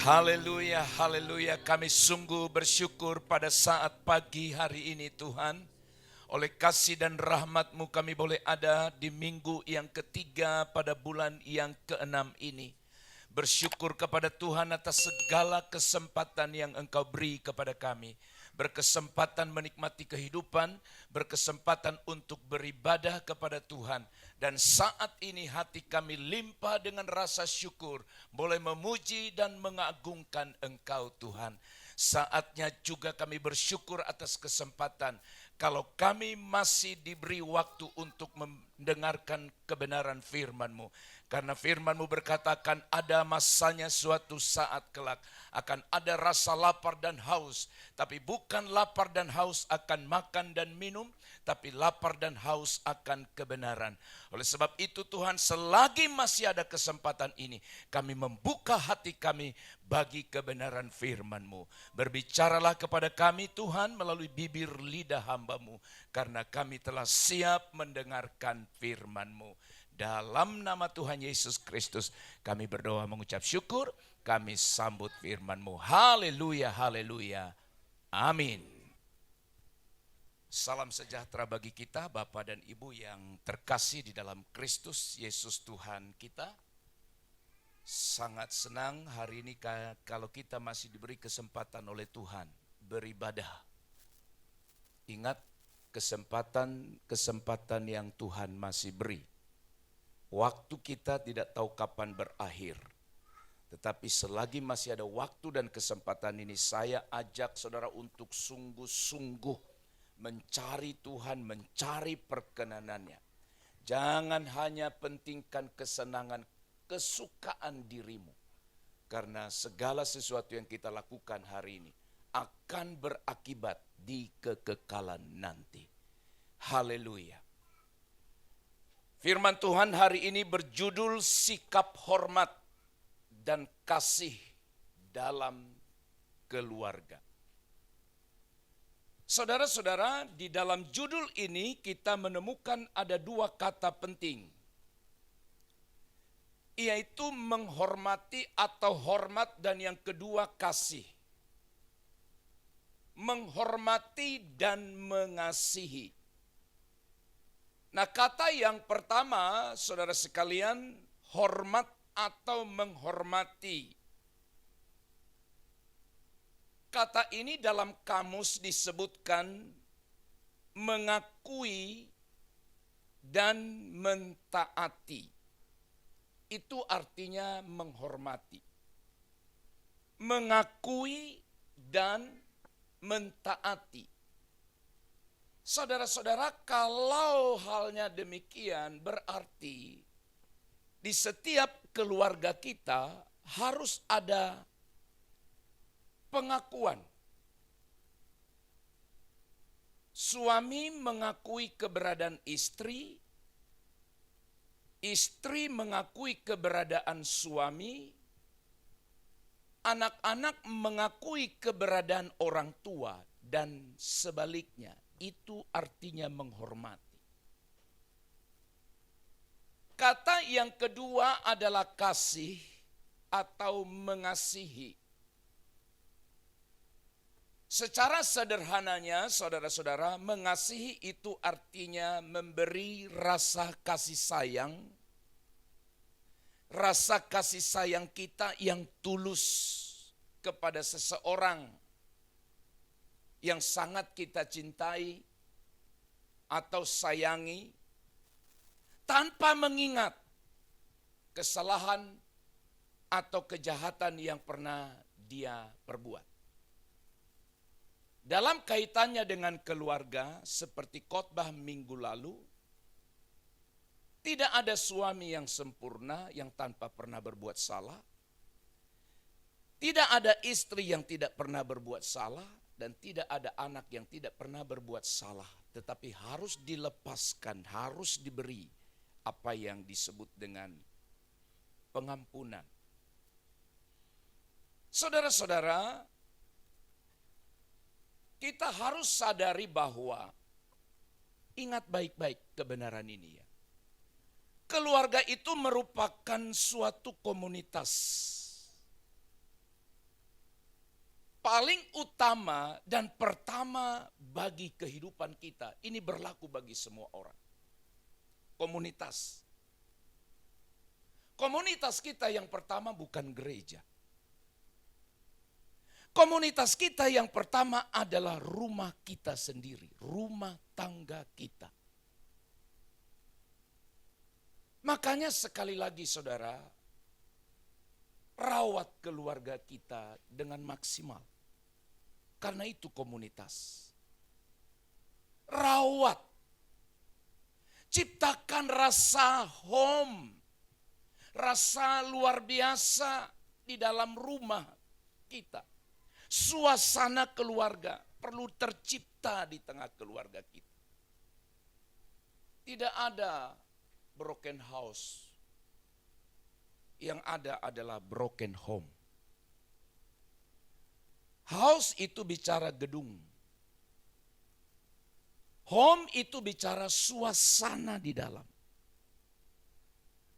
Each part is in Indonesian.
Haleluya, haleluya. Kami sungguh bersyukur pada saat pagi hari ini Tuhan. Oleh kasih dan rahmat-Mu kami boleh ada di minggu yang ketiga pada bulan yang keenam ini. Bersyukur kepada Tuhan atas segala kesempatan yang Engkau beri kepada kami. Berkesempatan menikmati kehidupan, berkesempatan untuk beribadah kepada Tuhan. Dan saat ini hati kami limpah dengan rasa syukur, boleh memuji dan mengagungkan Engkau Tuhan. Saatnya juga kami bersyukur atas kesempatan kalau kami masih diberi waktu untuk mendengarkan kebenaran firman-Mu. Karena firman-Mu berkatakan ada masanya suatu saat kelak akan ada rasa lapar dan haus. Tapi bukan lapar dan haus akan makan dan minum, tapi lapar dan haus akan kebenaran. Oleh sebab itu Tuhan, selagi masih ada kesempatan ini, kami membuka hati kami bagi kebenaran firman-Mu. Berbicaralah kepada kami Tuhan melalui bibir lidah hamba-Mu, karena kami telah siap mendengarkan firman-Mu. Dalam nama Tuhan Yesus Kristus kami berdoa mengucap syukur, kami sambut firman-Mu. Haleluya, haleluya. Amin. Salam sejahtera bagi kita Bapak dan Ibu yang terkasih di dalam Kristus Yesus Tuhan kita. Sangat senang hari ini kalau kita masih diberi kesempatan oleh Tuhan beribadah. Ingat kesempatan yang Tuhan masih beri. Waktu kita tidak tahu kapan berakhir. Tetapi selagi masih ada waktu dan kesempatan ini, saya ajak saudara untuk sungguh-sungguh mencari Tuhan, mencari perkenanannya. Jangan hanya pentingkan kesenangan, kesukaan dirimu. Karena segala sesuatu yang kita lakukan hari ini akan berakibat di kekekalan nanti. Haleluya. Firman Tuhan hari ini berjudul sikap hormat dan kasih dalam keluarga. Saudara-saudara, di dalam judul ini kita menemukan ada dua kata penting, yaitu menghormati atau hormat dan yang kedua kasih. Menghormati dan mengasihi. Nah, kata yang pertama, saudara sekalian, hormat atau menghormati. Kata ini dalam kamus disebutkan mengakui dan mentaati. Itu artinya menghormati. Mengakui dan mentaati. Saudara-saudara, kalau halnya demikian berarti di setiap keluarga kita harus ada pengakuan. Suami mengakui keberadaan istri, istri mengakui keberadaan suami, anak-anak mengakui keberadaan orang tua, dan sebaliknya. Itu artinya menghormati. Kata yang kedua adalah kasih atau mengasihi. Secara sederhananya, saudara-saudara, mengasihi itu artinya memberi rasa kasih sayang. Rasa kasih sayang kita yang tulus kepada seseorang yang sangat kita cintai atau sayangi, tanpa mengingat kesalahan atau kejahatan yang pernah dia perbuat. Dalam kaitannya dengan keluarga, seperti khotbah minggu lalu, tidak ada suami yang sempurna yang tanpa pernah berbuat salah. Tidak ada istri yang tidak pernah berbuat salah. Dan tidak ada anak yang tidak pernah berbuat salah. Tetapi harus dilepaskan, harus diberi apa yang disebut dengan pengampunan. Saudara-saudara, kita harus sadari bahwa, ingat baik-baik kebenaran ini ya. Keluarga itu merupakan suatu komunitas. paling utama dan pertama bagi kehidupan kita. Ini berlaku bagi semua orang. Komunitas. Komunitas kita yang pertama bukan gereja. Komunitas kita yang pertama adalah rumah kita sendiri, rumah tangga kita. Makanya sekali lagi saudara, rawat keluarga kita dengan maksimal. Karena itu komunitas. Rawat. Ciptakan rasa home. Rasa luar biasa di dalam rumah kita. Suasana keluarga perlu tercipta di tengah keluarga kita. Tidak ada broken house. Yang ada adalah broken home. House itu bicara gedung. Home itu bicara suasana di dalam.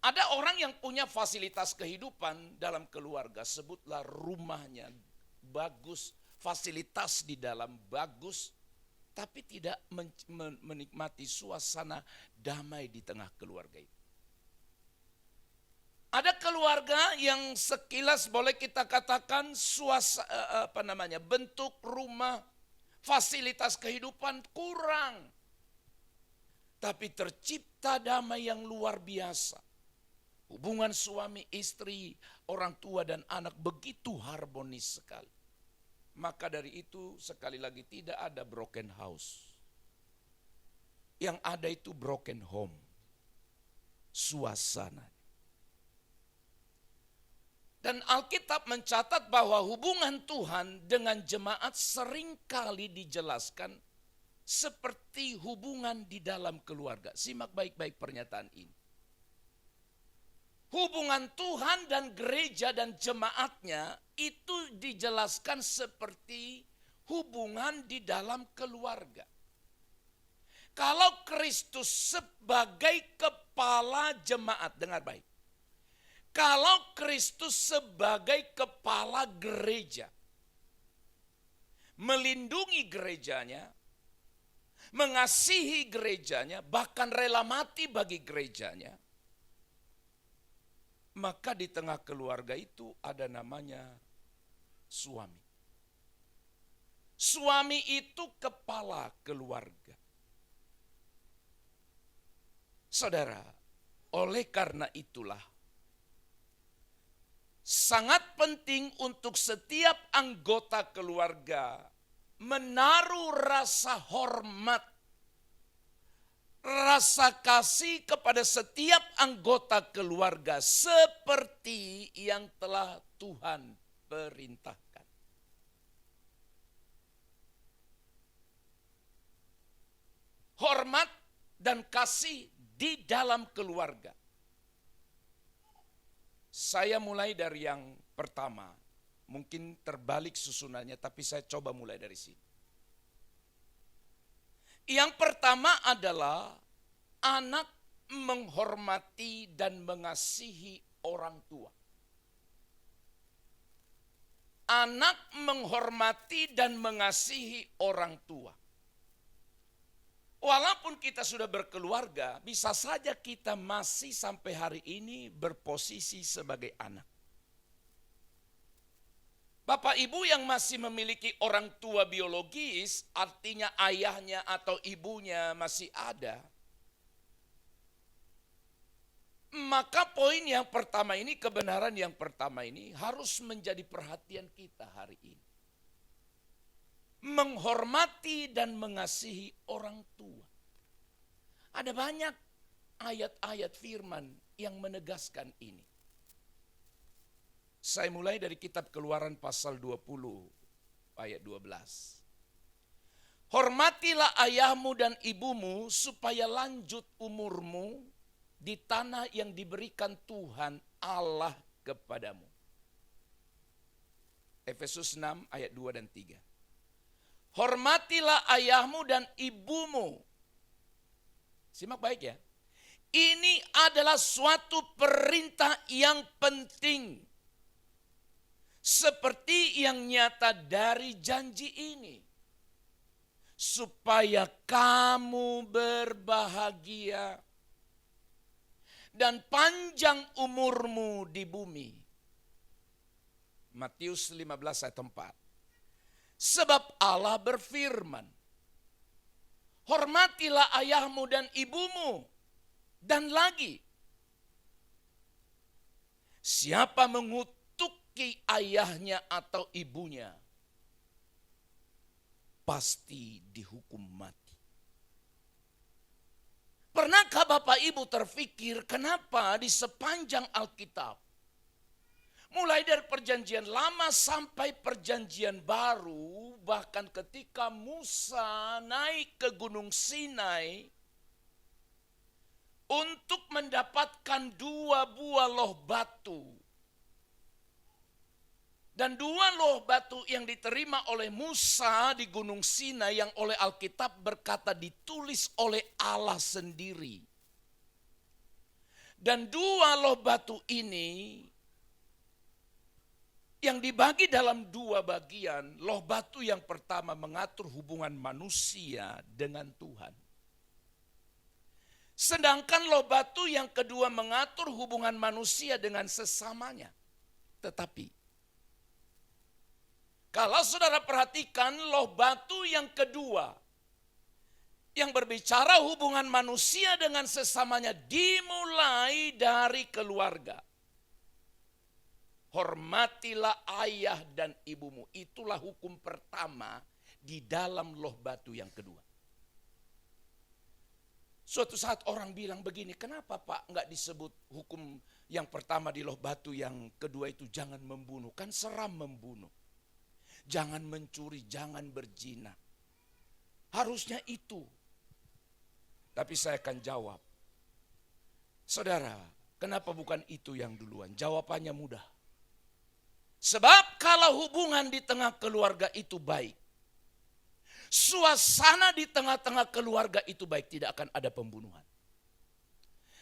Ada orang yang punya fasilitas kehidupan dalam keluarga, sebutlah rumahnya bagus, fasilitas di dalam bagus, tapi tidak menikmati suasana damai di tengah keluarga itu. Ada keluarga yang sekilas boleh kita katakan bentuk rumah, fasilitas kehidupan kurang. Tapi tercipta damai yang luar biasa. Hubungan suami istri, orang tua dan anak begitu harmonis sekali. Maka dari itu sekali lagi tidak ada broken house. Yang ada itu broken home. Suasana. Dan Alkitab mencatat bahwa hubungan Tuhan dengan jemaat seringkali dijelaskan seperti hubungan di dalam keluarga. Simak baik-baik pernyataan ini. Hubungan Tuhan dan gereja dan jemaatnya itu dijelaskan seperti hubungan di dalam keluarga. Kalau Kristus sebagai kepala jemaat, dengar baik. Kalau Kristus sebagai kepala gereja, melindungi gerejanya, mengasihi gerejanya, bahkan rela mati bagi gerejanya, maka di tengah keluarga itu ada namanya suami. Suami itu kepala keluarga. Saudara, oleh karena itulah sangat penting untuk setiap anggota keluarga menaruh rasa hormat, rasa kasih kepada setiap anggota keluarga seperti yang telah Tuhan perintahkan. Hormat dan kasih di dalam keluarga. Saya mulai dari yang pertama. Mungkin terbalik susunannya, tapi saya coba mulai dari sini. Yang pertama adalah anak menghormati dan mengasihi orang tua. Anak menghormati dan mengasihi orang tua. Walaupun kita sudah berkeluarga, bisa saja kita masih sampai hari ini berposisi sebagai anak. Bapak ibu yang masih memiliki orang tua biologis, artinya ayahnya atau ibunya masih ada. Maka poin yang pertama ini, kebenaran yang pertama ini harus menjadi perhatian kita hari ini. Menghormati dan mengasihi orang tua. Ada banyak ayat-ayat firman yang menegaskan ini. Saya mulai dari kitab Keluaran pasal 20 ayat 12. Hormatilah ayahmu dan ibumu supaya lanjut umurmu di tanah yang diberikan Tuhan Allah kepadamu. Efesus 6 ayat 2 dan 3. Hormatilah ayahmu dan ibumu. Simak baik ya. Ini adalah suatu perintah yang penting. seperti yang nyata dari janji ini, supaya kamu berbahagia dan panjang umurmu di bumi. Matius 15 ayat 4. Sebab Allah berfirman, hormatilah ayahmu dan ibumu. Dan lagi, siapa mengutuki ayahnya atau ibunya, pasti dihukum mati. Pernahkah Bapak Ibu terfikir kenapa di sepanjang Alkitab, mulai dari perjanjian lama sampai perjanjian baru, bahkan ketika Musa naik ke Gunung Sinai untuk mendapatkan 2 buah loh batu. Dan 2 loh batu yang diterima oleh Musa di Gunung Sinai yang oleh Alkitab berkata ditulis oleh Allah sendiri. Dan 2 loh batu ini yang dibagi dalam 2 bagian. Loh batu yang pertama mengatur hubungan manusia dengan Tuhan. Sedangkan loh batu yang kedua mengatur hubungan manusia dengan sesamanya. Tetapi kalau saudara perhatikan loh batu yang kedua yang berbicara hubungan manusia dengan sesamanya dimulai dari keluarga. Hormatilah ayah dan ibumu. Itulah hukum pertama di dalam loh batu yang kedua. Suatu saat orang bilang begini, kenapa Pak enggak disebut hukum yang pertama di loh batu, yang kedua itu jangan membunuh. Kan seram membunuh. Jangan mencuri, jangan berzina. Harusnya itu. Tapi saya akan jawab. Saudara, kenapa bukan itu yang duluan? Jawabannya mudah. Sebab kalau hubungan di tengah keluarga itu baik, suasana di tengah-tengah keluarga itu baik, tidak akan ada pembunuhan.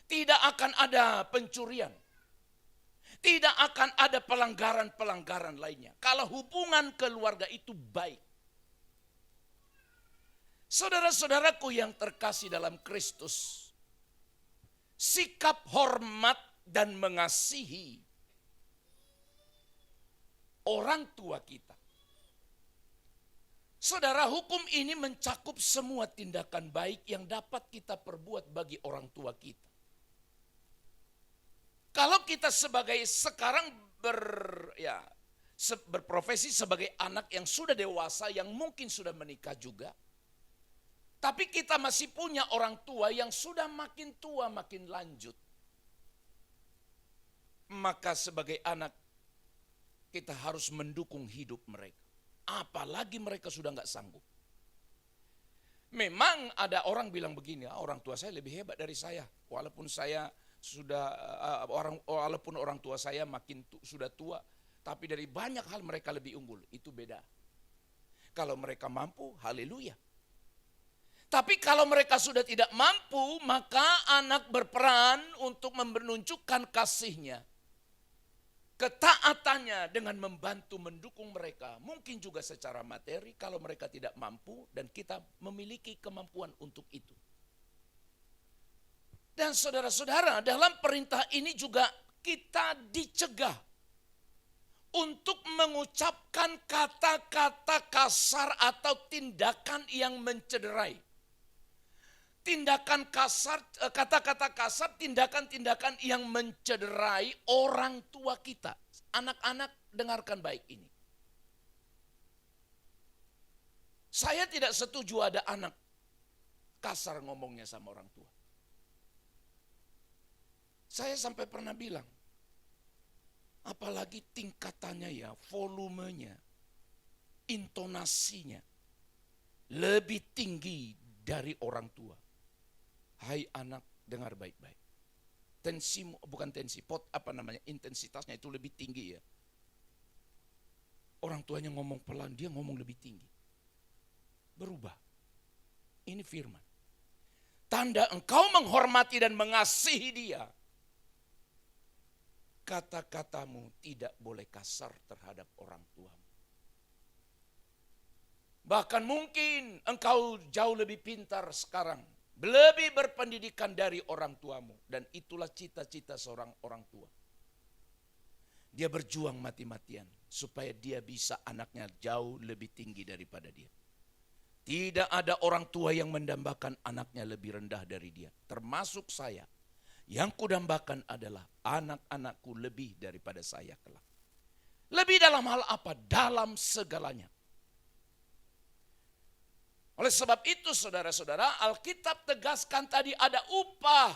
Tidak akan ada pencurian. Tidak akan ada pelanggaran-pelanggaran lainnya. Kalau hubungan keluarga itu baik. Saudara-saudaraku yang terkasih dalam Kristus, sikap hormat dan mengasihi orang tua kita. Saudara, hukum ini mencakup semua tindakan baik yang dapat kita perbuat bagi orang tua kita. Kalau kita sebagai sekarang berprofesi sebagai anak yang sudah dewasa, yang mungkin sudah menikah juga, tapi kita masih punya orang tua yang sudah makin tua, makin lanjut. Maka sebagai anak, kita harus mendukung hidup mereka. Apalagi mereka sudah nggak sanggup. Memang ada orang bilang begini, orang tua saya lebih hebat dari saya. Walaupun saya sudah walaupun orang tua saya sudah tua, tapi dari banyak hal mereka lebih unggul. Itu beda. Kalau mereka mampu, haleluya. Tapi kalau mereka sudah tidak mampu, maka anak berperan untuk menunjukkan kasihnya, ketaatannya dengan membantu mendukung mereka. Mungkin juga secara materi kalau mereka tidak mampu dan kita memiliki kemampuan untuk itu. Dan saudara-saudara, dalam perintah ini juga kita dicegah untuk mengucapkan kata-kata kasar atau tindakan yang mencederai. Tindakan kasar, kata-kata kasar, tindakan-tindakan yang mencederai orang tua kita. Anak-anak, dengarkan baik ini. Saya tidak setuju ada anak kasar ngomongnya sama orang tua. Saya sampai pernah bilang, apalagi tingkatannya ya, volumenya, intonasinya lebih tinggi dari orang tua. Hai anak, dengar baik-baik. Intensitasnya itu lebih tinggi ya. Orang tuanya ngomong pelan, dia ngomong lebih tinggi. Berubah. Ini firman. Tanda engkau menghormati dan mengasihi dia, kata-katamu tidak boleh kasar terhadap orang tuamu. Bahkan mungkin engkau jauh lebih pintar sekarang, lebih berpendidikan dari orang tuamu. Dan itulah cita-cita seorang orang tua. Dia berjuang mati-matian supaya dia bisa anaknya jauh lebih tinggi daripada dia. Tidak ada orang tua yang mendambakan anaknya lebih rendah dari dia. Termasuk saya. Yang kudambakan adalah anak-anakku lebih daripada saya kelak. Lebih dalam hal apa? Dalam segalanya. Oleh sebab itu saudara-saudara, Alkitab tegaskan tadi ada upah.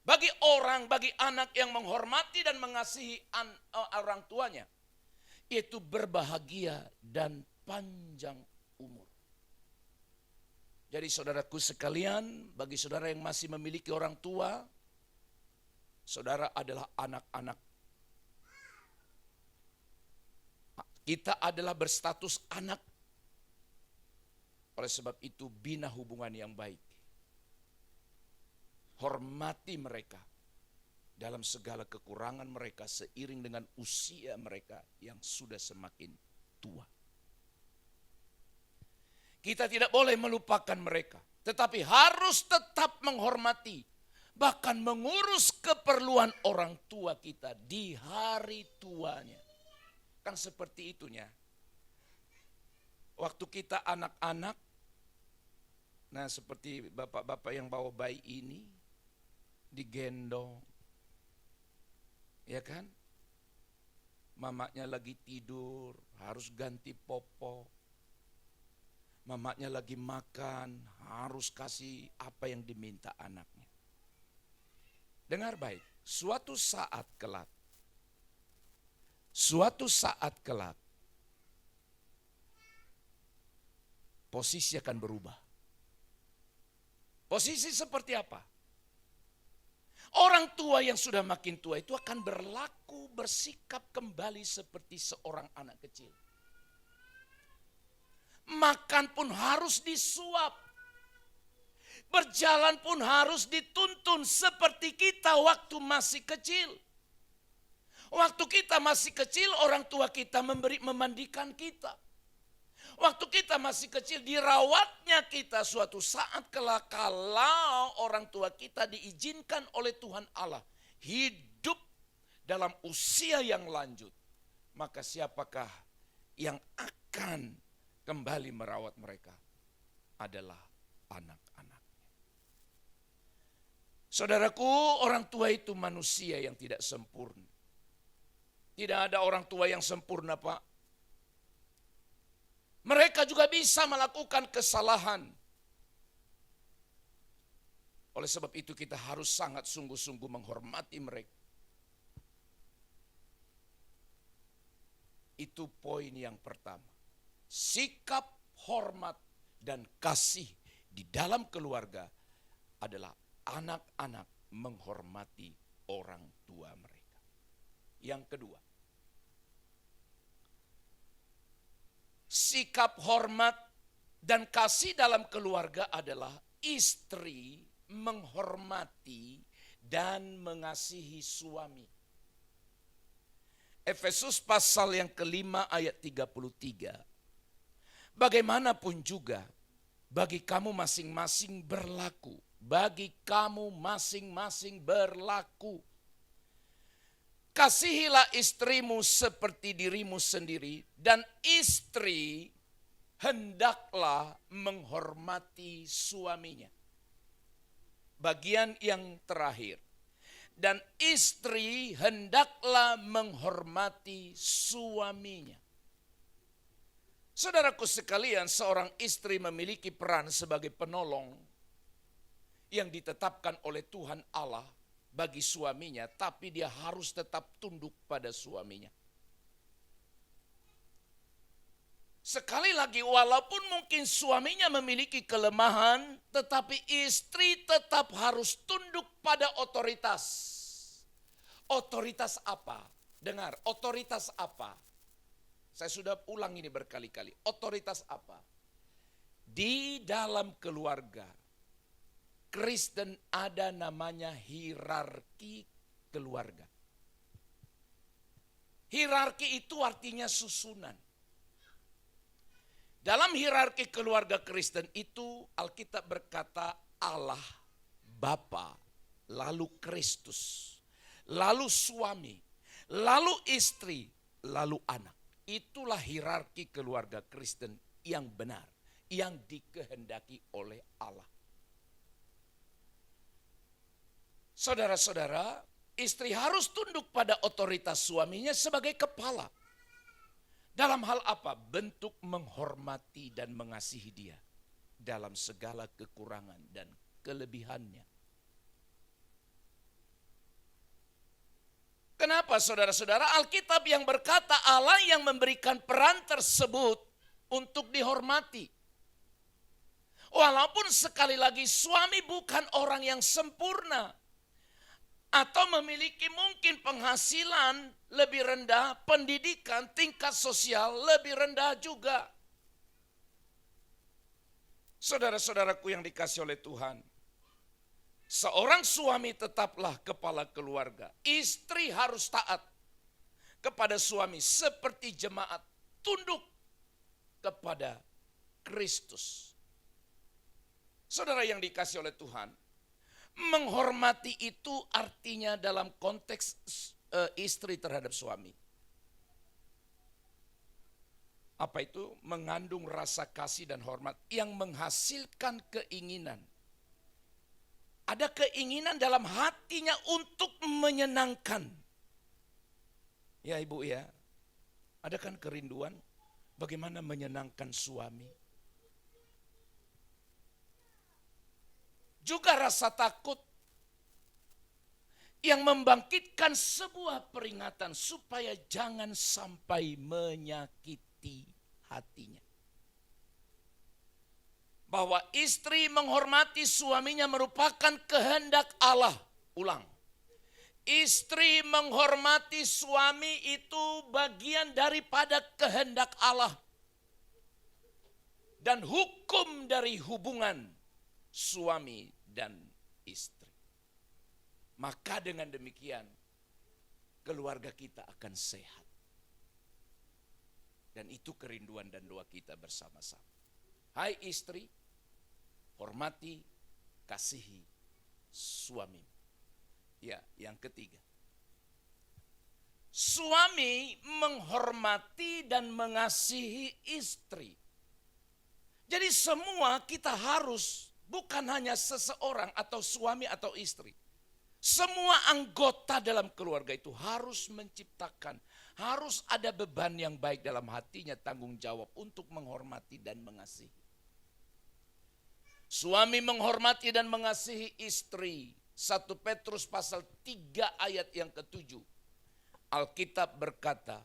Bagi orang, bagi anak yang menghormati dan mengasihi orang tuanya. Yaitu berbahagia dan panjang umur. Jadi saudaraku sekalian, bagi saudara yang masih memiliki orang tua, saudara adalah anak-anak. Kita adalah berstatus anak. Oleh sebab itu bina hubungan yang baik. Hormati mereka dalam segala kekurangan mereka seiring dengan usia mereka yang sudah semakin tua. Kita tidak boleh melupakan mereka, tetapi harus tetap menghormati, bahkan mengurus keperluan orang tua kita di hari tuanya. Kan seperti itunya. Waktu kita anak-anak, nah seperti bapak-bapak yang bawa bayi ini, digendong, ya kan? Mamanya lagi tidur, harus ganti popok. Mamanya lagi makan, harus kasih apa yang diminta anaknya. Dengar baik, suatu saat kelak, posisi akan berubah. Posisi seperti apa? Orang tua yang sudah makin tua itu akan berlaku, bersikap kembali seperti seorang anak kecil. Makan pun harus disuap. Berjalan pun harus dituntun seperti kita waktu masih kecil. Waktu kita masih kecil, orang tua kita memandikan kita. Waktu kita masih kecil, dirawatnya kita. Suatu saat kelak kalau orang tua kita diizinkan oleh Tuhan Allah hidup dalam usia yang lanjut, maka siapakah yang akan kembali merawat mereka? Adalah anak-anaknya. Saudaraku, orang tua itu manusia yang tidak sempurna. Tidak ada orang tua yang sempurna, Pak. Mereka juga bisa melakukan kesalahan. Oleh sebab itu kita harus sangat sungguh-sungguh menghormati mereka. Itu poin yang pertama. Sikap hormat dan kasih di dalam keluarga adalah anak-anak menghormati orang tua mereka. Yang kedua, sikap hormat dan kasih dalam keluarga adalah istri menghormati dan mengasihi suami. Efesus pasal yang kelima ayat 33. Bagaimanapun juga bagi kamu masing-masing berlaku. Bagi kamu masing-masing berlaku. Kasihilah istrimu seperti dirimu sendiri, dan istri hendaklah menghormati suaminya. Bagian yang terakhir. Dan istri hendaklah menghormati suaminya. Saudaraku sekalian, seorang istri memiliki peran sebagai penolong yang ditetapkan oleh Tuhan Allah bagi suaminya, tapi dia harus tetap tunduk pada suaminya. Sekali lagi, walaupun mungkin suaminya memiliki kelemahan, tetapi istri tetap harus tunduk pada otoritas. Otoritas apa? Dengar, otoritas apa? Saya sudah ulang ini berkali-kali. Otoritas apa? Di dalam keluarga Kristen ada namanya hierarki keluarga. Hierarki itu artinya susunan. Dalam hierarki keluarga Kristen itu Alkitab berkata Allah, Bapa, lalu Kristus, lalu suami, lalu istri, lalu anak. Itulah hierarki keluarga Kristen yang benar, yang dikehendaki oleh Allah. Saudara-saudara, istri harus tunduk pada otoritas suaminya sebagai kepala. Dalam hal apa? Bentuk menghormati dan mengasihi dia dalam segala kekurangan dan kelebihannya. Kenapa saudara-saudara? Alkitab yang berkata Allah yang memberikan peran tersebut untuk dihormati. Walaupun sekali lagi suami bukan orang yang sempurna, atau memiliki mungkin penghasilan lebih rendah, pendidikan, tingkat sosial lebih rendah juga. Saudara-saudaraku yang dikasih oleh Tuhan, seorang suami tetaplah kepala keluarga. Istri harus taat kepada suami seperti jemaat tunduk kepada Kristus. Saudara yang dikasih oleh Tuhan, menghormati itu artinya dalam konteks istri terhadap suami. Apa itu? Mengandung rasa kasih dan hormat yang menghasilkan keinginan. Ada keinginan dalam hatinya untuk menyenangkan. Ya ibu ya, ada kan kerinduan bagaimana menyenangkan suami. Juga rasa takut yang membangkitkan sebuah peringatan supaya jangan sampai menyakiti hatinya. Bahwa istri menghormati suaminya merupakan kehendak Allah. Ulang. Istri menghormati suami itu bagian daripada kehendak Allah. Dan hukum dari hubungan suami dan istri. Maka dengan demikian keluarga kita akan sehat. Dan itu kerinduan dan doa kita bersama-sama. Hai istri, hormati, kasihi suami. Ya, yang ketiga. Suami menghormati dan mengasihi istri. Jadi semua kita harus, bukan hanya seseorang atau suami atau istri. Semua anggota dalam keluarga itu harus menciptakan, harus ada beban yang baik dalam hatinya, tanggung jawab untuk menghormati dan mengasihi. Suami menghormati dan mengasihi istri. 1 Petrus pasal 3 ayat yang ke-7. Alkitab berkata,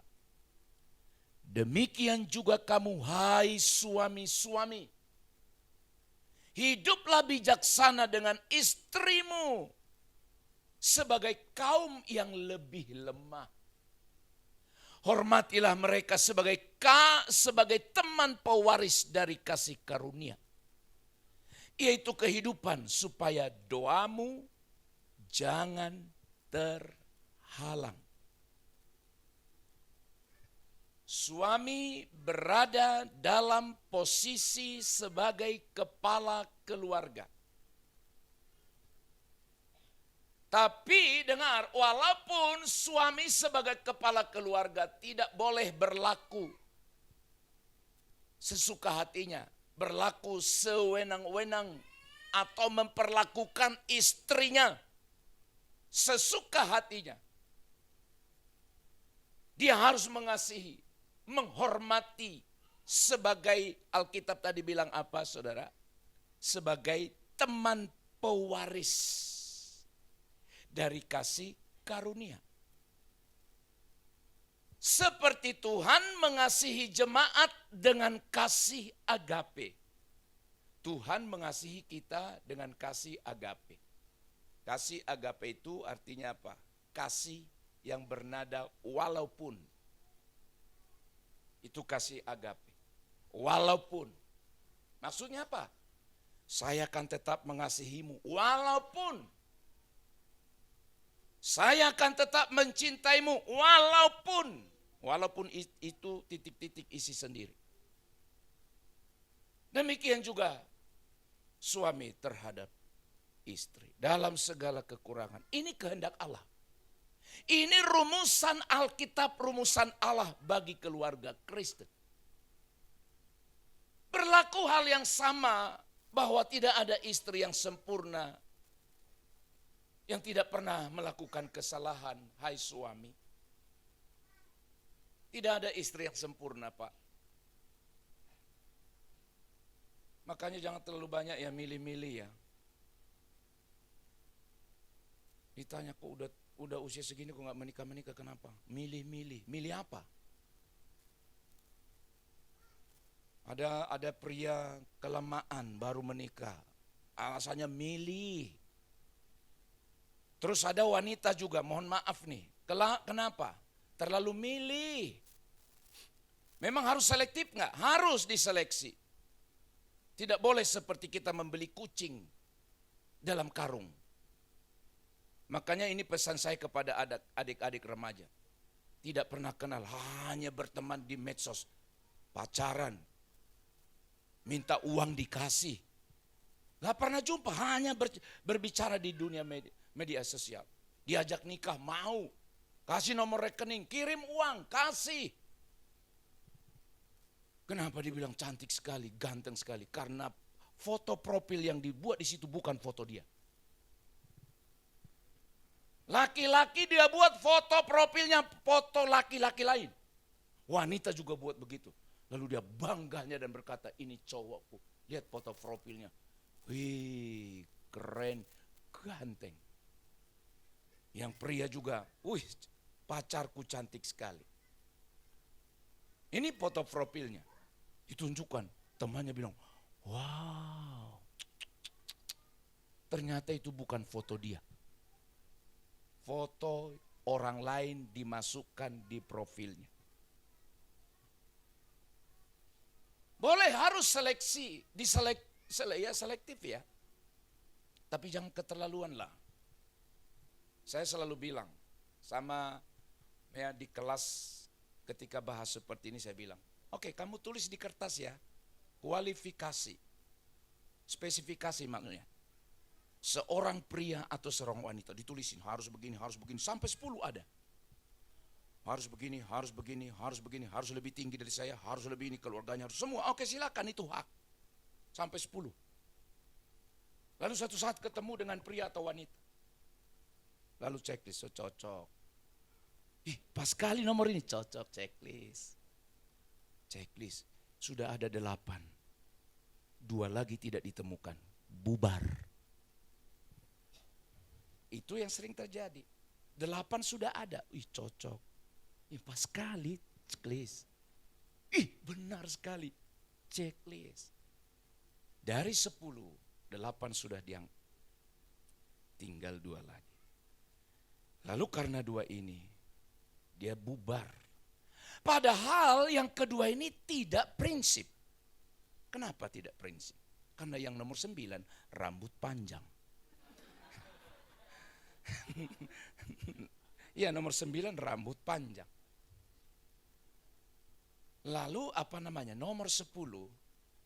demikian juga kamu hai suami-suami. Hiduplah bijaksana dengan istrimu sebagai kaum yang lebih lemah. Hormatilah mereka sebagai teman pewaris dari kasih karunia. Yaitu kehidupan supaya doamu jangan terhalang. Suami berada dalam posisi sebagai kepala keluarga. Tapi dengar, walaupun suami sebagai kepala keluarga tidak boleh berlaku sesuka hatinya, berlaku sewenang-wenang atau memperlakukan istrinya sesuka hatinya. Dia harus mengasihi, menghormati sebagai Alkitab tadi bilang apa saudara? Sebagai teman pewaris dari kasih karunia. Seperti Tuhan mengasihi jemaat dengan kasih agape. Tuhan mengasihi kita dengan kasih agape. Kasih agape itu artinya apa? Kasih yang bernada walaupun. Itu kasih agape. Walaupun. Maksudnya apa? Saya akan tetap mengasihimu walaupun. Saya akan tetap mencintaimu walaupun Walaupun itu titik-titik isi sendiri. Demikian juga suami terhadap istri dalam segala kekurangan. Ini kehendak Allah. Ini rumusan Alkitab, rumusan Allah bagi keluarga Kristen. Berlaku hal yang sama bahwa tidak ada istri yang sempurna, yang tidak pernah melakukan kesalahan, hai suami. Tidak ada istri yang sempurna, Pak. Makanya jangan terlalu banyak ya milih-milih ya. Ditanya kok udah usia segini kok nggak menikah, kenapa? Milih-milih. Milih apa? Ada pria kelamaan baru menikah. Alasannya milih. Terus ada wanita juga, mohon maaf nih. Kenapa? Terlalu milih. Memang harus selektif nggak? Harus diseleksi. Tidak boleh seperti kita membeli kucing dalam karung. Makanya ini pesan saya kepada adik-adik remaja. Tidak pernah kenal, hanya berteman di medsos. Pacaran. Minta uang dikasih. Gak pernah jumpa, hanya berbicara di dunia media sosial. Diajak nikah, mau. Kasih nomor rekening, kirim uang, kasih. Kenapa dibilang cantik sekali, ganteng sekali? Karena foto profil yang dibuat di situ bukan foto dia. Laki-laki dia buat foto profilnya, foto laki-laki lain. Wanita juga buat begitu. Lalu dia bangganya dan berkata, ini cowokku. Lihat foto profilnya. Wih, keren, ganteng. Yang pria juga, wih, pacarku cantik sekali. Ini foto profilnya. Ditunjukkan, temannya bilang, wow. Ternyata itu bukan foto dia. Foto orang lain dimasukkan di profilnya. Boleh, harus seleksi, selektif ya. Tapi jangan keterlaluan lah. Saya selalu bilang sama ya di kelas ketika bahas seperti ini saya bilang, oke, kamu tulis di kertas ya, kualifikasi, spesifikasi maksudnya. Seorang pria atau seorang wanita ditulisin harus begini, sampai 10 ada. Harus begini, harus begini, harus begini, harus lebih tinggi dari saya, harus lebih ini, keluarganya harus semua. Oke, silakan, itu hak. Sampai 10. Lalu suatu saat ketemu dengan pria atau wanita. Lalu checklist, so cocok. Pas kali nomor ini, cocok, checklist. Checklist, sudah ada 8. 2 lagi tidak ditemukan, bubar. Itu yang sering terjadi. 8 sudah ada, cocok. Pas sekali, checklist. Benar sekali, checklist. Dari 10, 8 sudah diangkat. Tinggal 2 lagi. Lalu karena 2 ini, dia bubar. Padahal yang kedua ini tidak prinsip. Kenapa tidak prinsip? Karena yang nomor 9, rambut panjang. Ya, nomor 9 rambut panjang. Lalu nomor 10.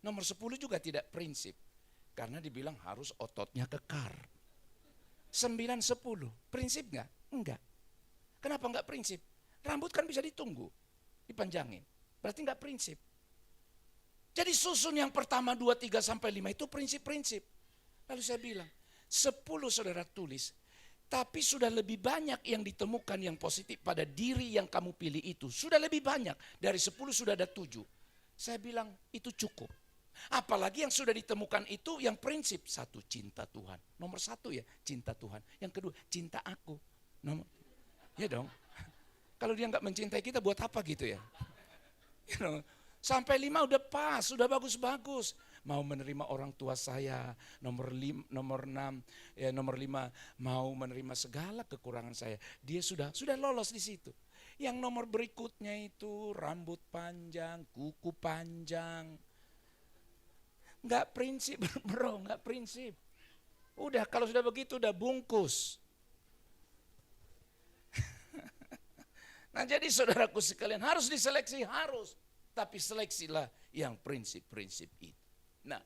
Nomor 10 juga tidak prinsip. Karena dibilang harus ototnya kekar. 9, 10. Prinsip enggak? Enggak. Kenapa enggak prinsip? Rambut kan bisa ditunggu. Dipanjangin. Berarti enggak prinsip. Jadi susun yang pertama 2, 3 sampai 5 itu prinsip-prinsip. Lalu saya bilang, 10 saudara tulis. Tapi sudah lebih banyak yang ditemukan yang positif pada diri yang kamu pilih itu. Sudah lebih banyak. Dari 10 sudah ada 7. Saya bilang itu cukup. Apalagi yang sudah ditemukan itu yang prinsip. 1, cinta Tuhan. Nomor 1 ya, cinta Tuhan. Yang kedua, cinta aku. Ya dong. Kalau dia nggak mencintai kita buat apa gitu ya. Sampai 5 udah pas, sudah bagus-bagus. Mau menerima orang tua saya, nomor 6, ya nomor 5 mau menerima segala kekurangan saya. Dia sudah lolos di situ. Yang nomor berikutnya itu rambut panjang, kuku panjang. Enggak prinsip, bro, enggak prinsip. Udah kalau sudah begitu udah bungkus. Nah jadi saudaraku sekalian harus diseleksi, harus. Tapi seleksilah yang prinsip-prinsip itu. Nah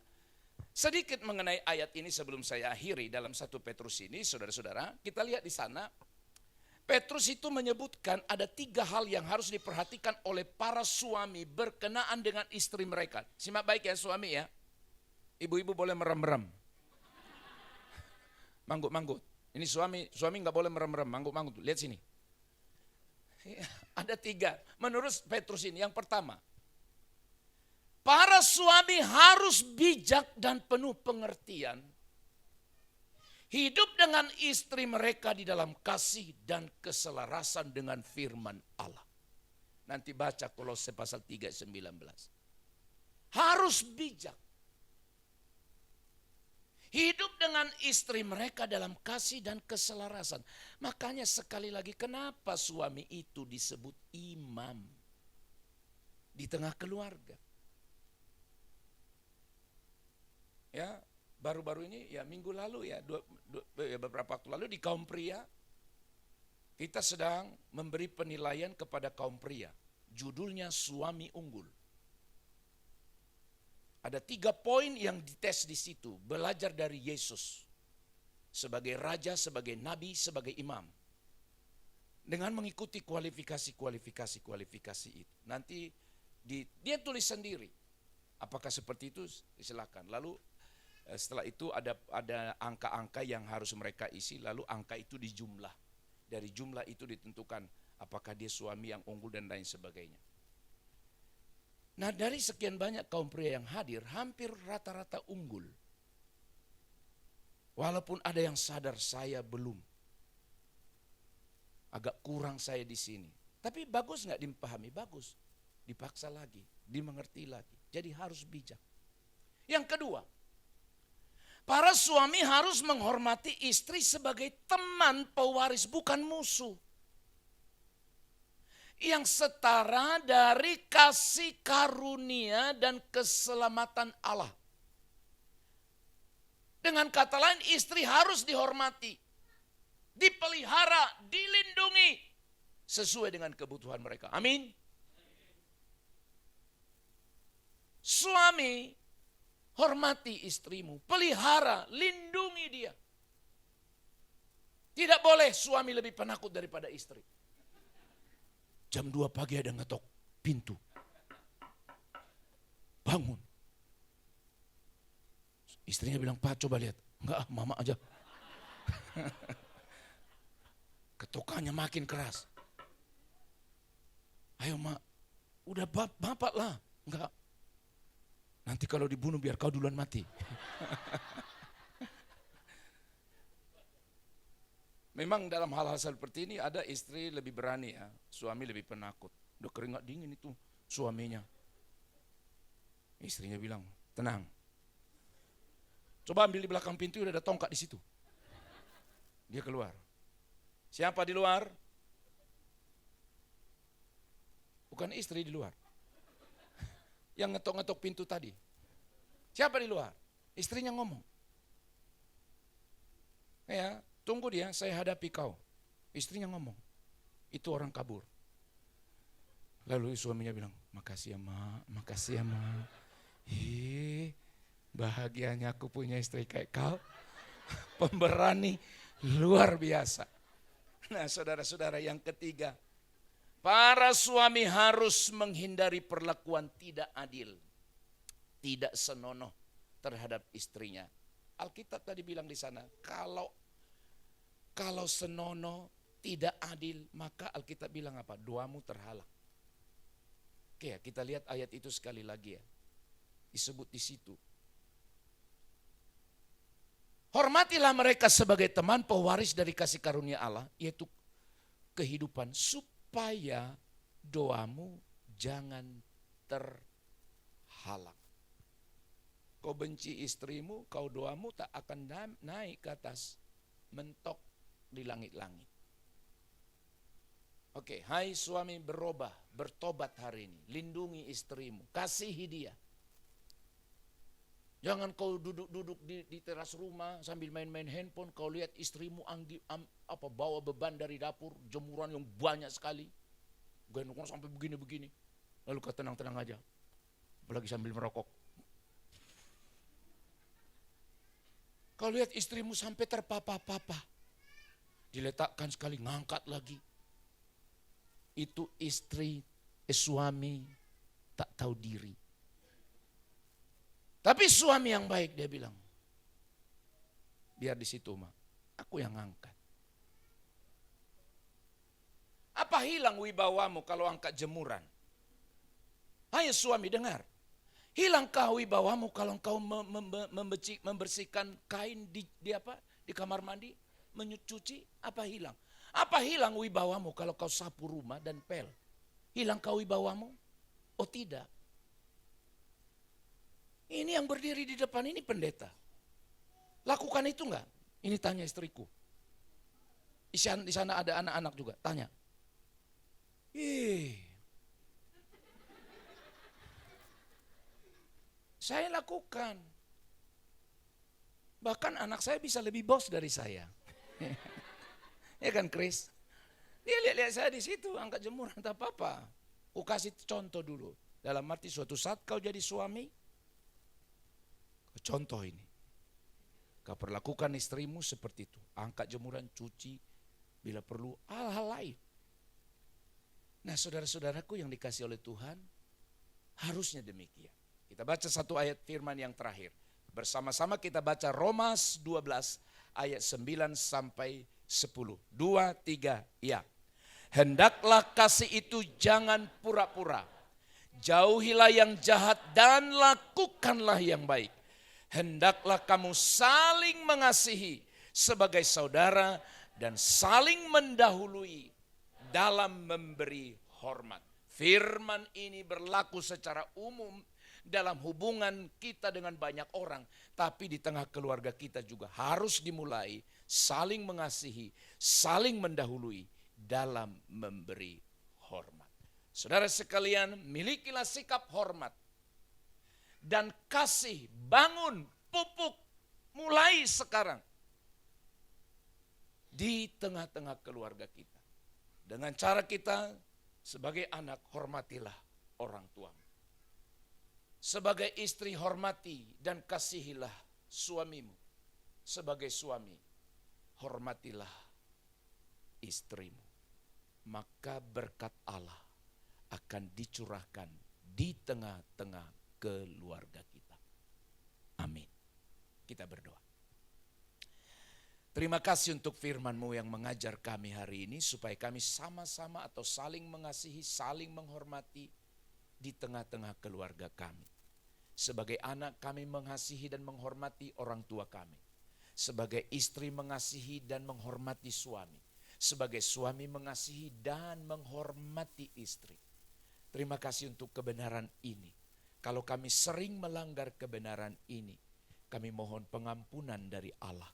sedikit mengenai ayat ini sebelum saya akhiri dalam 1 Petrus ini saudara-saudara. Kita lihat di sana. Petrus itu menyebutkan ada 3 hal yang harus diperhatikan oleh para suami berkenaan dengan istri mereka. Simak baik ya suami ya. Ibu-ibu boleh merem-merem. Manggut-manggut. Ini suami nggak boleh merem-merem, manggut-manggut. Lihat sini. Ada 3. Menurut Petrus ini yang pertama. Para suami harus bijak dan penuh pengertian. Hidup dengan istri mereka di dalam kasih dan keselarasan dengan firman Allah. Nanti baca Kolose pasal 3:19. Harus bijak. Hidup dengan istri mereka dalam kasih dan keselarasan. Makanya sekali lagi kenapa suami itu disebut imam di tengah keluarga. Ya, baru-baru ini ya minggu lalu ya, beberapa waktu lalu di kaum pria kita sedang memberi penilaian kepada kaum pria. Judulnya suami unggul. Ada 3 poin yang dites di situ. Belajar dari Yesus sebagai raja, sebagai nabi, sebagai imam. Dengan mengikuti kualifikasi itu. Nanti dia tulis sendiri. Apakah seperti itu? Silakan. Lalu setelah itu ada angka-angka yang harus mereka isi. Lalu angka itu dijumlah. Dari jumlah itu ditentukan apakah dia suami yang unggul dan lain sebagainya. Nah dari sekian banyak kaum pria yang hadir, hampir rata-rata unggul. Walaupun ada yang sadar saya belum. Agak kurang saya di sini. Tapi bagus nggak dipahami? Bagus. Dipaksa lagi, dimengerti lagi. Jadi harus bijak. Yang kedua, para suami harus menghormati istri sebagai teman pewaris, bukan musuh. Yang setara dari kasih karunia dan keselamatan Allah. Dengan kata lain, istri harus dihormati, dipelihara, dilindungi sesuai dengan kebutuhan mereka. Amin. Suami, hormati istrimu, pelihara, lindungi dia. Tidak boleh suami lebih penakut daripada istri. Jam 2 pagi ada ngetok pintu. Bangun. Istrinya bilang, Pak coba lihat. Enggak, mama aja. Ketokannya makin keras. Ayo mak, udah bapak lah. Enggak. Nanti kalau dibunuh biar kau duluan mati. Memang dalam hal-hal seperti ini ada istri lebih berani ya, suami lebih penakut. Udah keringat dingin itu suaminya. Istrinya bilang, tenang. Coba ambil di belakang pintu, udah ada tongkat di situ. Dia keluar. Siapa di luar? Bukan istri di luar. Yang ngetok-ngetok pintu tadi. Siapa di luar? Istrinya ngomong. Ya, tunggu dia, saya hadapi kau. Istrinya ngomong. Itu orang kabur. Lalu suaminya bilang, makasih ya mak, makasih ya mak. Bahagianya aku punya istri kayak kau. Pemberani luar biasa. Nah saudara-saudara, yang ketiga. Para suami harus menghindari perlakuan tidak adil. Tidak senonoh terhadap istrinya. Alkitab tadi bilang di sana, kalau senonoh tidak adil, maka Alkitab bilang apa? Doamu terhalang. Oke ya, kita lihat ayat itu sekali lagi ya. Disebut di situ. Hormatilah mereka sebagai teman pewaris dari kasih karunia Allah, yaitu kehidupan, supaya doamu jangan terhalang. Kau benci istrimu, kau doamu tak akan naik ke atas, mentok di langit-langit. Oke, hai suami, bertobat hari ini, lindungi istrimu, kasihi dia. Jangan kau duduk-duduk di teras rumah sambil main-main handphone, kau lihat istrimu bawa beban dari dapur, jemuran yang banyak sekali. gendong sampai begini-begini. Lalu kau tenang-tenang aja, apalagi sambil merokok. Kau lihat istrimu sampai terpapa-papa, diletakkan sekali, ngangkat lagi. Itu suami tak tahu diri. Tapi suami yang baik, dia bilang, biar di situ mah, aku yang ngangkat. Apa hilang wibawamu kalau angkat jemuran? Ayo suami dengar. Hilangkah wibawamu kalau engkau membersihkan kain di kamar mandi, mencuci, apa hilang? Apa hilang wibawamu kalau kau sapu rumah dan pel? Hilangkah wibawamu? Oh tidak. Ini yang berdiri di depan ini pendeta. Lakukan itu enggak? Ini tanya istriku. Di sana ada anak-anak juga, tanya. Saya lakukan. Bahkan anak saya bisa lebih bos dari saya. Ya kan Chris? Dia lihat saya di situ, angkat jemuran, tak apa-apa. Aku kasih contoh dulu. Dalam arti suatu saat kau jadi suami, contoh ini. Kau perlakukan istrimu seperti itu. Angkat jemuran, cuci, bila perlu, hal-hal lain. Nah saudara-saudaraku yang dikasih oleh Tuhan, harusnya demikian. Kita baca satu ayat firman yang terakhir. Bersama-sama kita baca Roma 12 ayat 9 sampai 10. 2, 3, ya. Hendaklah kasih itu jangan pura-pura. Jauhilah yang jahat dan lakukanlah yang baik. Hendaklah kamu saling mengasihi sebagai saudara dan saling mendahului dalam memberi hormat. Firman ini berlaku secara umum dalam hubungan kita dengan banyak orang, tapi di tengah keluarga kita juga harus dimulai saling mengasihi, saling mendahului dalam memberi hormat. Saudara sekalian, milikilah sikap hormat dan kasih, bangun, pupuk mulai sekarang di tengah-tengah keluarga kita. Dengan cara kita sebagai anak, hormatilah orang tuamu. Sebagai istri, hormati dan kasihilah suamimu. Sebagai suami, hormatilah istrimu. Maka berkat Allah akan dicurahkan di tengah-tengah keluarga kita. Amin. Kita berdoa. Terima kasih untuk firman-Mu yang mengajar kami hari ini, supaya kami sama-sama atau saling mengasihi, saling menghormati di tengah-tengah keluarga kami. Sebagai anak, kami mengasihi dan menghormati orang tua kami. Sebagai istri, mengasihi dan menghormati suami. Sebagai suami, mengasihi dan menghormati istri. Terima kasih untuk kebenaran ini. Kalau kami sering melanggar kebenaran ini, kami mohon pengampunan dari Allah.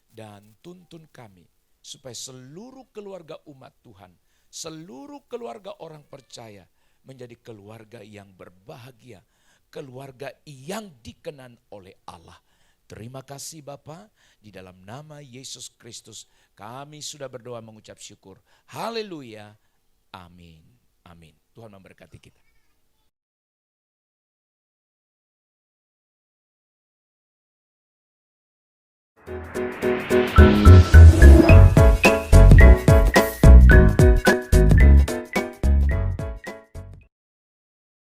Dan tuntun kami supaya seluruh keluarga umat Tuhan, seluruh keluarga orang percaya menjadi keluarga yang berbahagia, keluarga yang dikenan oleh Allah. Terima kasih Bapa, di dalam nama Yesus Kristus kami sudah berdoa mengucap syukur. Haleluya. Amin. Amin. Tuhan memberkati kita.